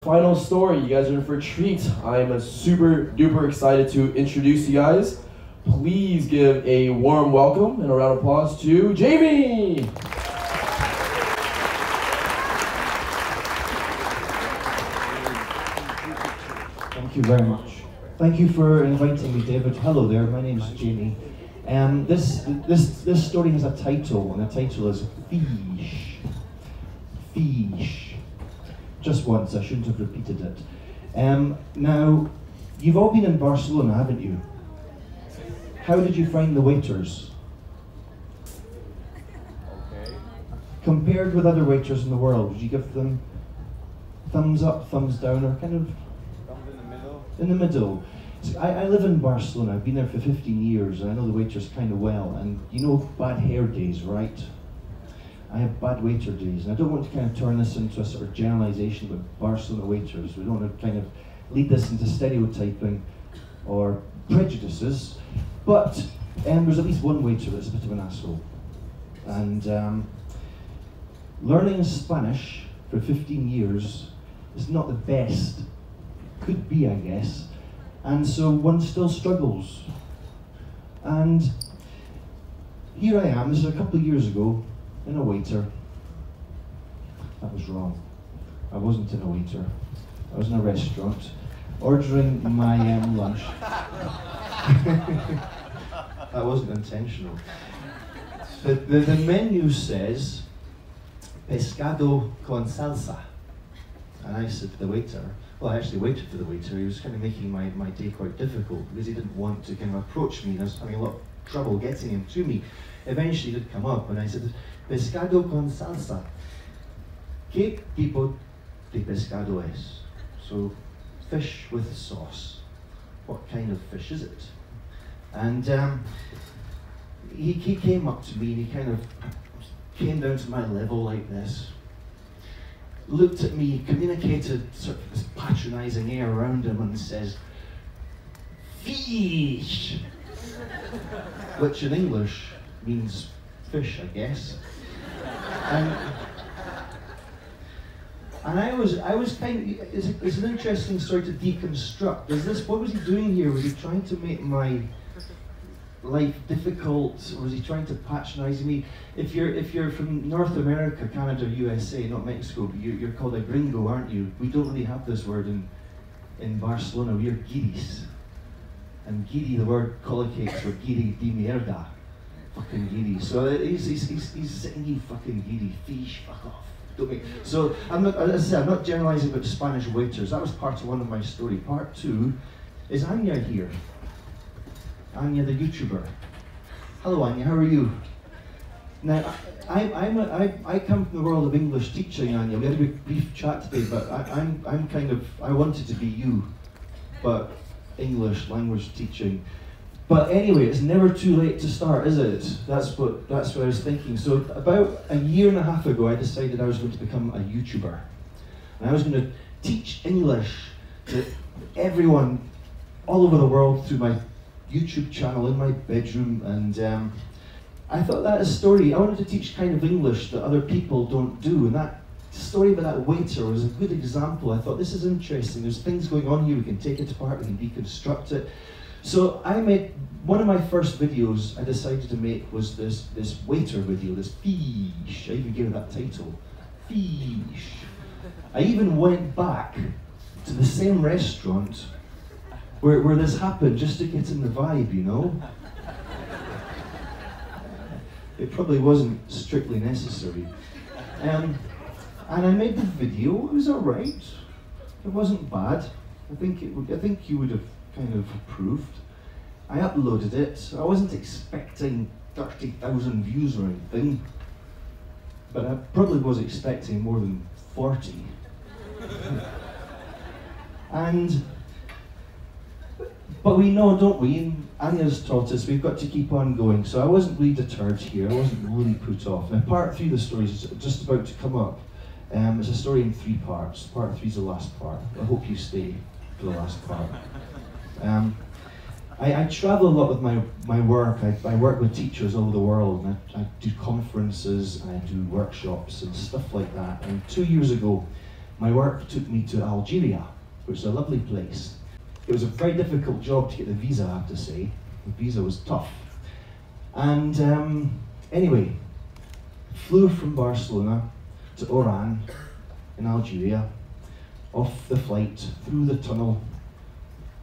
final story. You guys are in for a treat. I am super duper excited to introduce you guys. Please give a warm welcome and a round of applause to Jamie! Thank you very much. Thank you for inviting me, David. Hello there, my name is Jamie. This story has a title, and the title is Feesh. Feesh. Just once, I shouldn't have repeated it. Now, you've all been in Barcelona, haven't you? How did you find the waiters? Okay. Compared with other waiters in the world, would you give them thumbs up, thumbs down, or kind of? Thumbs in the middle. In the middle. So I live in Barcelona, I've been there for 15 years, and I know the waiters kind of well, and you know bad hair days, right? I have bad waiter days, and I don't want to kind of turn this into a sort of generalisation with Barcelona waiters. We don't want to kind of lead this into stereotyping or prejudices, but there's at least one waiter that's a bit of an asshole. And learning Spanish for 15 years is not the best. Could be, I guess. And so one still struggles. And here I am, this is a couple of years ago, in a waiter. That was wrong. I wasn't in a waiter. I was in a restaurant, ordering my lunch. That wasn't intentional. The menu says, pescado con salsa. And I said to the waiter, well, I actually waited for the waiter. He was kind of making my day quite difficult because he didn't want to kind of approach me, and I was having a lot of trouble getting him to me. Eventually he did come up, and I said, pescado con salsa. ¿Qué tipo de pescado es? So, fish with sauce. What kind of fish is it? And he came up to me, and he kind of came down to my level like this, looked at me, communicated sort of this patronising air around him, and says, Feesh! Which in English means fish, I guess. And I was kind of, it's an interesting story to deconstruct. What was he doing here? Was he trying to make my life difficult, or was he trying to patronise me? If you're from North America, Canada, USA, not Mexico, but you're called a gringo, aren't you? We don't really have this word in Barcelona. We are guiris. And guiri, the word collocates for guiri de mierda. Fucking guiri. So he's saying, you fucking guiri, fish, fuck off. Don't make. So I'm not, as I said, I'm not generalising about Spanish waiters. That was part of one of my story. Part two is Anya here. Anya, the YouTuber. Hello, Anya. How are you? Now, I come from the world of English teaching, Anya. We had a brief chat today, but I'm kind of, I wanted to be you, but English language teaching. But anyway, it's never too late to start, is it? That's what I was thinking. So about a year and a half ago, I decided I was going to become a YouTuber, and I was going to teach English to everyone all over the world through my YouTube channel in my bedroom. And I thought that story, I wanted to teach kind of English that other people don't do, and that story about that waiter was a good example. I thought, this is interesting, there's things going on here, we can take it apart, we can deconstruct it. So I made, one of my first videos I decided to make was this waiter video, this Feesh. I even gave it that title, Feesh. I even went back to the same restaurant where this happened, just to get in the vibe, you know? It probably wasn't strictly necessary. And I made the video, it was alright. It wasn't bad. I think you would have kind of approved. I uploaded it. I wasn't expecting 30,000 views or anything, but I probably was expecting more than 40. But we know, don't we, and Anya's taught us, we've got to keep on going. So I wasn't really deterred here, I wasn't really put off. Now part 3 of the story is just about to come up. It's a story in 3 parts. Part 3 is the last part. I hope you stay for the last part. I travel a lot with my work. I work with teachers all over the world, and I do conferences, and I do workshops and stuff like that. And 2 years ago, my work took me to Algeria, which is a lovely place. It was a very difficult job to get the visa, I have to say. The visa was tough. And anyway, flew from Barcelona to Oran in Algeria, off the flight, through the tunnel,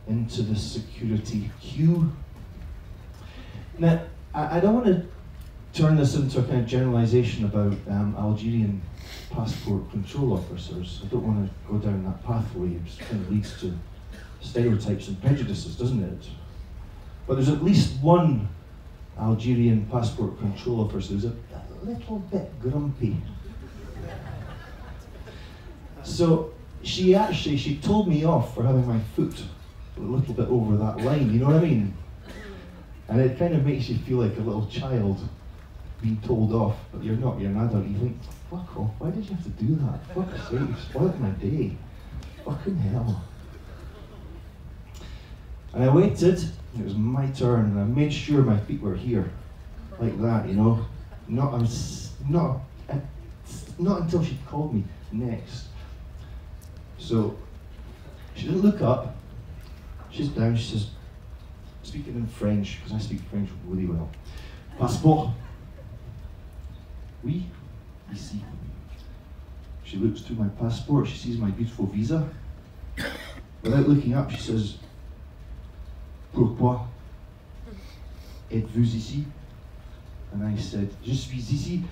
into the security queue. Now, I don't want to turn this into a kind of generalization about Algerian passport control officers. I don't want to go down that pathway. It just kind of leads to stereotypes and prejudices, doesn't it? But there's at least one Algerian passport control officer who's a little bit grumpy. So she told me off for having my foot a little bit over that line, you know what I mean? And it kind of makes you feel like a little child being told off, but you're not, you're an adult. You think, fuck off, why did you have to do that? Fuck's sake, you spoiled my day. Fucking hell. And I waited, and it was my turn, and I made sure my feet were here, like that, you know? Not until she called me next. So, she didn't look up, she's down, she says, speaking in French, because I speak French really well. Passport? Oui, ici. She looks through my passport, she sees my beautiful visa. Without looking up, she says, Pourquoi êtes-vous ici? And I said, Je suis ici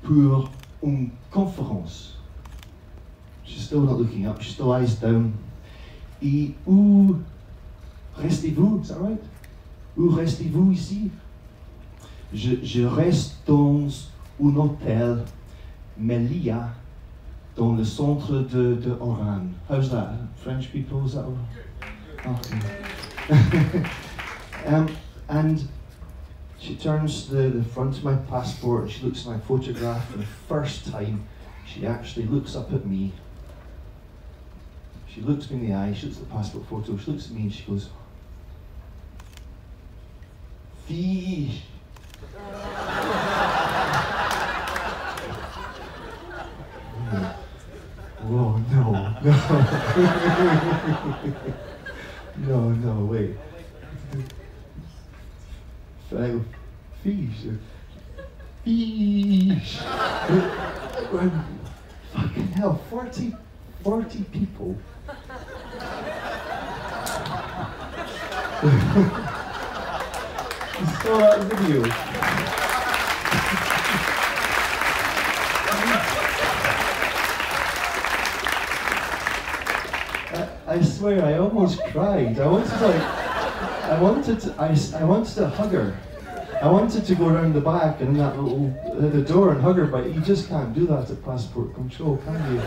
pour une conférence. She's still not looking up, she's still eyes down. Et où restez-vous? Is that right? Où restez-vous ici? Je reste dans un hôtel Melia dans le centre de Oran. How's that? French people, is that all? Okay. And she turns the front of my passport and she looks at my photograph for the first time. She actually looks up at me. She looks me in the eye, she looks at the passport photo, she looks at me and she goes, Feesh. Whoa, no. No, wait. Feesh. Feesh. Fucking hell, 40 people. You saw that video. I swear, I almost cried. I wanted to hug her. I wanted to go around the back and that little the door and hug her, but you just can't do that at passport control, can you?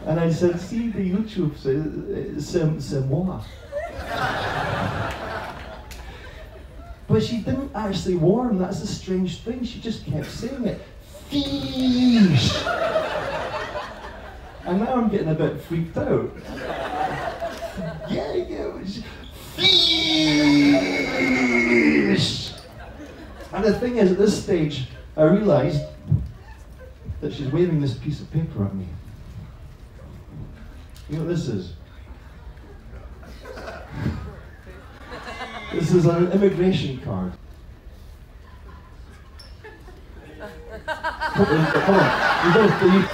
And I said, see the YouTube, c'est moi. But she didn't actually warm, that's the strange thing, she just kept saying it. Feesh! And now I'm getting a bit freaked out. Yeah, Feesh! And the thing is, at this stage, I realised that she's waving this piece of paper at me. You know what this is? This is an immigration card. Come on, you don't believe.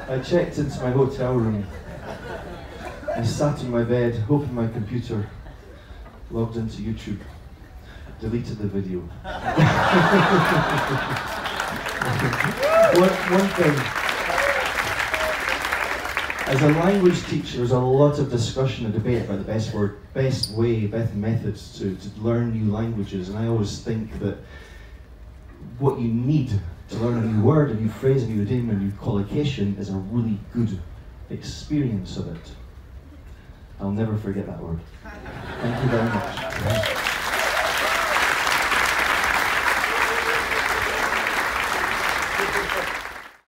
I checked into my hotel room. I sat on my bed, opened my computer, logged into YouTube, deleted the video. One thing, as a language teacher, there's a lot of discussion and debate about the best methods to learn new languages, and I always think that what you need to learn a new word, a new phrase, a new idiom, a new collocation is a really good experience of it. I'll never forget that word. Thank you very much.